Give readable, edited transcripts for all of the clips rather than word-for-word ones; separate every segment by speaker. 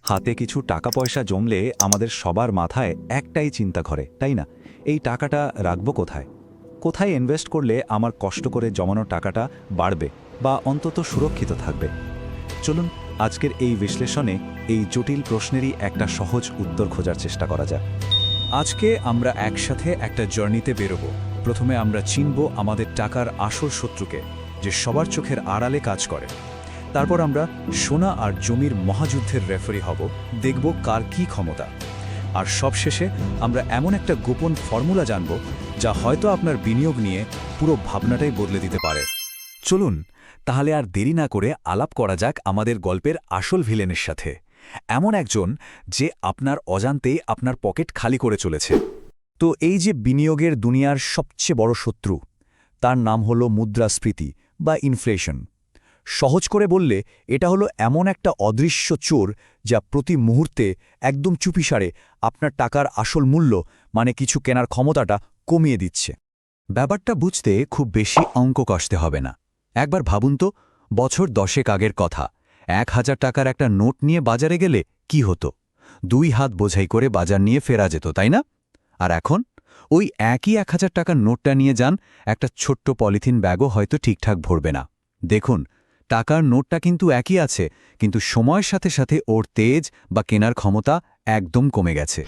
Speaker 1: হাতে কিছু টাকা পয়সা জমলে আমাদের সবার মাথায় একটাই চিন্তা করে, তাই না? এই টাকাটা রাখবো কোথায়? কোথায় ইনভেস্ট করলে আমার কষ্ট করে জমানো টাকাটা বাড়বে বা অন্তত সুরক্ষিত থাকবে? চলুন আজকের এই বিশ্লেষণে এই জটিল প্রশ্নেরই একটা সহজ উত্তর খোঁজার চেষ্টা করা যাক। আজকে আমরা একসাথে একটা জার্নিতে বেরোব। প্রথমে আমরা চিনব আমাদের টাকার আসল শত্রুকে, যে সবার চোখের আড়ালে কাজ করে। তারপর আমরা সোনা আর জমির মহাযুদ্ধের রেফারি হব, দেখব কার কি ক্ষমতা। আর সবশেষে আমরা এমন একটা গোপন ফর্মুলা জানব যা হয়তো আপনার বিনিয়োগ নিয়ে পুরো ভাবনাটাই বদলে দিতে পারে। চলুন তাহলে আর দেরি না করে আলাপ করা যাক আমাদের গল্পের আসল ভিলেনের সাথে, এমন একজন যে আপনার অজান্তেই আপনার পকেট খালি করে চলেছে। তো এই যে বিনিয়োগের দুনিয়ার সবচেয়ে বড় শত্রু, তার নাম হলো মুদ্রাস্ফীতি বা ইনফ্লেশন। সহজ করে বললে এটা হলো এমন একটা অদৃশ্য চোর যা প্রতি মুহূর্তে একদম চুপিসারে আপনার টাকার আসল মূল্য, মানে কিছু কেনার ক্ষমতাটা কমিয়ে দিচ্ছে। ব্যাপারটা বুঝতে খুব বেশি অঙ্ক কষতে হবে না। একবার ভাবুন তো, বছর 10 আগের কথা। 1000 টাকার একটা নোট নিয়ে বাজারে গেলে কি হতো? 2 হাত বোঝাই করে বাজার নিয়ে ফেরা যেত, তাই না? আর এখন ওই একই 1000 টাকার নোটটা নিয়ে যান, একটা ছোট্ট পলিথিন ব্যাগও হয়তো ঠিকঠাক ভরবে না। দেখুন, টাকার নোটটা কিন্তু একই আছে, কিন্তু সময়ের সাথে সাথে ওর তেজ বা কেনার ক্ষমতা একদম কমে গেছে।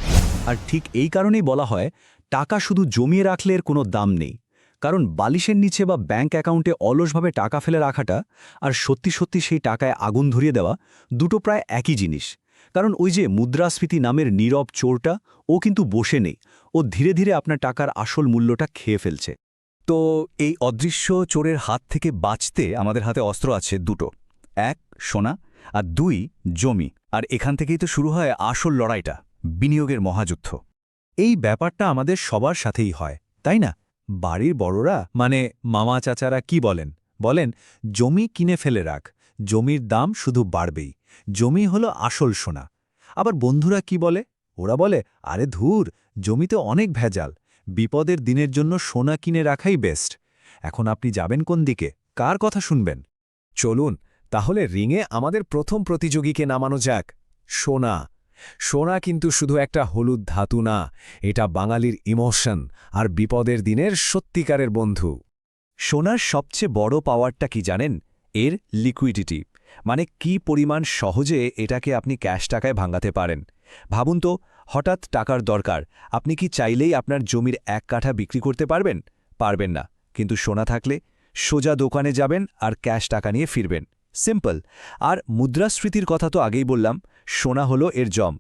Speaker 1: আর ঠিক এই কারণেই বলা হয়, টাকা শুধু জমিয়ে রাখলে এর কোনো দাম নেই। কারণ বালিশের নিচে বা ব্যাংক অ্যাকাউন্টে অলসভাবে টাকা ফেলে রাখাটা আর সত্যি সত্যি সেই টাকায় আগুন ধরিয়ে দেওয়া, দুটো প্রায় একই জিনিস। কারণ ওই যে মুদ্রাস্ফীতি নামের নীরব চোরটা, ও কিন্তু বসে নেই, ও ধীরে ধীরে আপনার টাকার আসল মূল্যটা খেয়ে ফেলছে। তো এই অদৃশ্য চোরের হাত থেকে বাঁচতে আমাদের হাতে অস্ত্র আছে দুটো। 1 সোনা, আর 2 জমি। আর এখান থেকেই তো শুরু হয় আসল লড়াইটা, বিনিয়োগের মহাযুদ্ধ। এই ব্যাপারটা আমাদের সবার সাথেই হয়, তাই না? বাড়ির বড়রা মানে মামা চাচারা কি বলেন? বলেন, জমি কিনে ফেলে রাখ, জমির দাম শুধু বাড়বেই, জমি হলো আসল সোনা। আবার বন্ধুরা কি বলে? ওরা বলে, আরে ধুর, জমিতে অনেক ভেজাল, বিপদের দিনের জন্য সোনা কিনে রাখাই বেস্ট। এখন আপনি যাবেন কোন দিকে? কার কথা শুনবেন? চলুন তাহলে রিংয়ে আমাদের প্রথম প্রতিযোগীকে নামানো যাক। সোনা। সোনা কিন্তু শুধু একটা হলুদ ধাতু না, এটা বাঙালির ইমোশন আর বিপদের দিনের সত্যিকারের বন্ধু। সোনার সবচেয়ে বড় পাওয়ারটা কি জানেন? এর লিকুইডিটি, মানে কি পরিমাণ সহজে এটাকে আপনি ক্যাশ টাকায় ভাঙাতে পারেন। ভাবুন তো, হঠাৎ টাকার দরকার, আপনি কি চাইলেই আপনার জমির 1 কাঠা বিক্রি করতে পারবেন? পারবেন না। কিন্তু সোনা থাকলে সোজা দোকানে যাবেন আর ক্যাশ টাকা নিয়ে ফিরবেন। সিম্পল। আর মুদ্রাস্ফীতির কথা তো আগেই বললাম, সোনা হলো এর জম।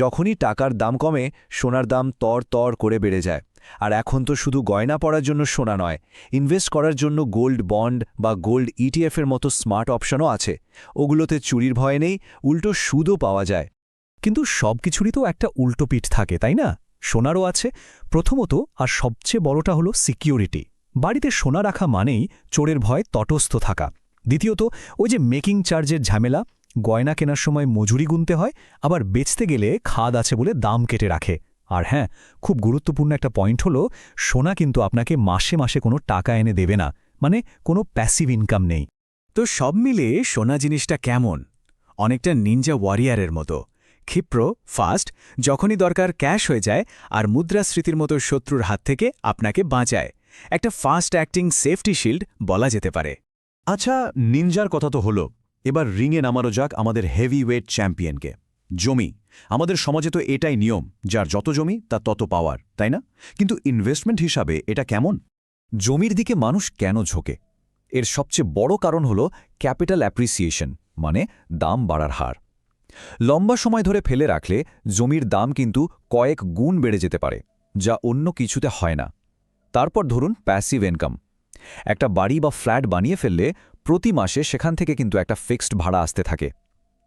Speaker 1: যখনই টাকার দাম কমে, সোনার দাম তর তর করে বেড়ে যায়। আর এখন তো শুধু গয়না পরার জন্য সোনা নয়, ইনভেস্ট করার জন্য গোল্ড বন্ড বা গোল্ড ইটিএফের মতো স্মার্ট অপশনও আছে। ওগুলোতে চুরির ভয় নেই, উল্টো সুদও পাওয়া যায়। কিন্তু সব কিছুরই তো একটা উল্টো পিঠ থাকে, তাই না? সোনারও আছে। প্রথমত আর সবচেয়ে বড়টা হলো সিকিউরিটি। বাড়িতে সোনা রাখা মানেই চোরের ভয় তটস্থ থাকা। দ্বিতীয়ত, ওই যে মেকিং চার্জের ঝামেলা, গয়না কেনার সময় মজুরি গুনতে হয়, আবার বেচতে গেলে খাদ আছে বলে দাম কেটে রাখে। আর হ্যাঁ, খুব গুরুত্বপূর্ণ একটা পয়েন্ট হলো, সোনা কিন্তু আপনাকে মাসে মাসে কোনো টাকা এনে দেবে না, মানে কোনো প্যাসিভ ইনকাম নেই। তো সব মিলে সোনা জিনিসটা কেমন? অনেকটা নিনজা ওয়ারিয়ারের মতো। ক্ষিপ্র, ফাস্ট, যখনই দরকার ক্যাশ হয়ে যায়, আর মুদ্রাস্ফীতির মতো শত্রুর হাত থেকে আপনাকে বাঁচায়। একটা ফাস্ট অ্যাক্টিং সেফটি শিল্ড বলা যেতে পারে। আচ্ছা, নিনজার কথা তো হলো, এবার রিংয়ে নামানো যাক আমাদের হেভি ওয়েট চ্যাম্পিয়নকে, জমি। আমাদের সমাজে তো এটাই নিয়ম, যার যত জমি তার তত পাওয়ার, তাই না? কিন্তু ইনভেস্টমেন্ট হিসাবে এটা কেমন? জমির দিকে মানুষ কেন ঝোঁকে? এর সবচেয়ে বড় কারণ হল ক্যাপিটাল অ্যাপ্রিসিয়েশন, মানে দাম বাড়ার হার। লম্বা সময় ধরে ফেলে রাখলে জমির দাম কিন্তু কয়েক গুণ বেড়ে যেতে পারে, যা অন্য কিছুতে হয় না। তারপর ধরুন প্যাসিভ ইনকাম। একটা বাড়ি বা ফ্ল্যাট বানিয়ে ফেললে প্রতি মাসে সেখান থেকে কিন্তু একটা ফিক্সড ভাড়া আসতে থাকে।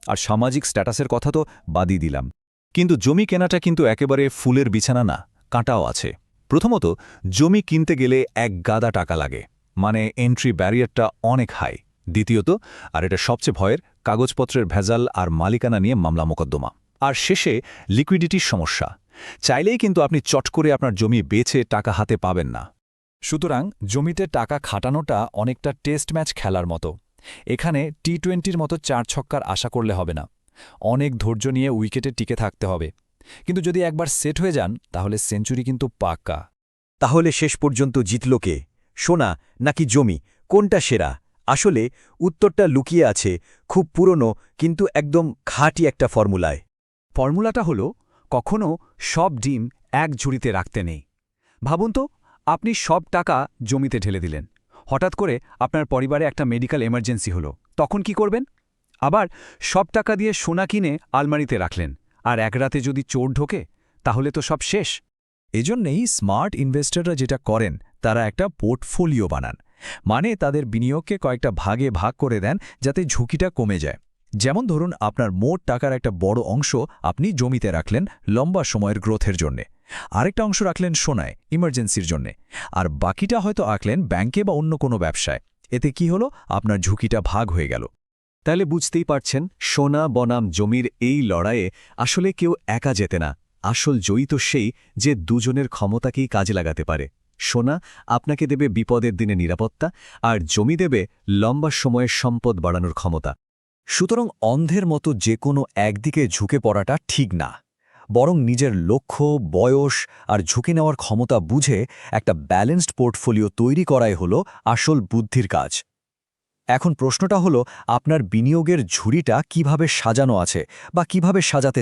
Speaker 1: আর সামাজিক স্ট্যাটাসের কথা তো বাদই দিলাম। কিন্তু জমি কেনাটা কিন্তু একেবারে ফুলের বিছানা না, কাঁটাও আছে। প্রথমত, জমি কিনতে গেলে এক গাদা টাকা লাগে, মানে এন্ট্রি ব্যারিয়ারটা অনেক হাই। দ্বিতীয়ত, আর এটা সবচেয়ে ভয়ের, কাগজপত্রের ভেজাল আর মালিকানা নিয়ে মামলা মোকদ্দমা। আর শেষে লিকুইডিটির সমস্যা। চাইলেই কিন্তু আপনি চট করে আপনার জমি বেচে টাকা হাতে পাবেন না। সুতরাং জমিতে টাকা খাটানোটা অনেকটা টেস্ট ম্যাচ খেলার মতো। এখানে টি-20-র মতো 4 ছক্কার আশা করলে হবে না।
Speaker 2: অনেক ধৈর্য নিয়ে উইকেটে টিকে থাকতে হবে। কিন্তু যদি একবার সেট হয়ে যান তাহলে সেঞ্চুরি কিন্তু পাক্কা।
Speaker 3: তাহলে শেষ পর্যন্ত জিতল কে, সোনা নাকি জমি, কোনটা সেরা? আসলে উত্তরটা লুকিয়ে আছে খুব পুরনো কিন্তু একদম খাঁটি একটা ফর্মুলায়।
Speaker 1: ফর্মুলাটা হলো কখনো সব ডিম এক ঝুড়িতে রাখতে নেই। ভাবুন তো, আপনি সব টাকা জমিতে ঢেলে দিলেন। হঠাৎ করে আপনার পরিবারে একটা মেডিকেল এমার্জেন্সি হলো, তখন কি করবেন? আবার সব টাকা দিয়ে সোনা কিনে আলমারিতে রাখলেন, আর এক রাতে যদি চোর ঢোকে, তাহলে তো সব শেষ।
Speaker 2: এজন্যেই স্মার্ট ইনভেস্টররা যেটা করেন তারা একটা পোর্টফোলিও বানান, মানে তাদের বিনিয়োগকে কয়েকটা ভাগে ভাগ করে দেন যাতে ঝুঁকিটা কমে যায়। যেমন ধরুন আপনার মোট টাকার একটা বড় অংশ আপনি জমিতে রাখলেন লম্বা সময়ের গ্রোথের জন্যে, আরেকটা অংশ রাখলেন সোনায় ইমার্জেন্সির জন্যে, আর বাকিটা হয়তো আঁকলেন ব্যাংকে বা অন্য কোনো ব্যবসায়। এতে কি হলো, আপনার ঝুঁকিটা ভাগ হয়ে গেল।
Speaker 3: তাহলে বুঝতেই পারছেন, সোনা বনাম জমির এই লড়াইয়ে আসলে কেউ একা যেতে না। আসল জয়ী তো সেই যে দুজনের ক্ষমতাকেই কাজে লাগাতে পারে। সোনা আপনাকে দেবে বিপদের দিনে নিরাপত্তা, আর জমি দেবে লম্বা সময়ের সম্পদ বাড়ানোর ক্ষমতা। সুতরাং অন্ধের মতো যে কোনো একদিকে ঝুঁকে পড়াটা ঠিক না, বরং নিজের লক্ষ্য, বয়স আর ঝুঁকি নেওয়ার ক্ষমতা বুঝে একটা ব্যালেন্সড পোর্টফোলিও তৈরি করাই হলো আসল বুদ্ধির কাজ। এখন প্রশ্নটা হলো, আপনার বিনিয়োগের ঝুড়িটা কিভাবে সাজানো আছে বা কিভাবে সাজাতে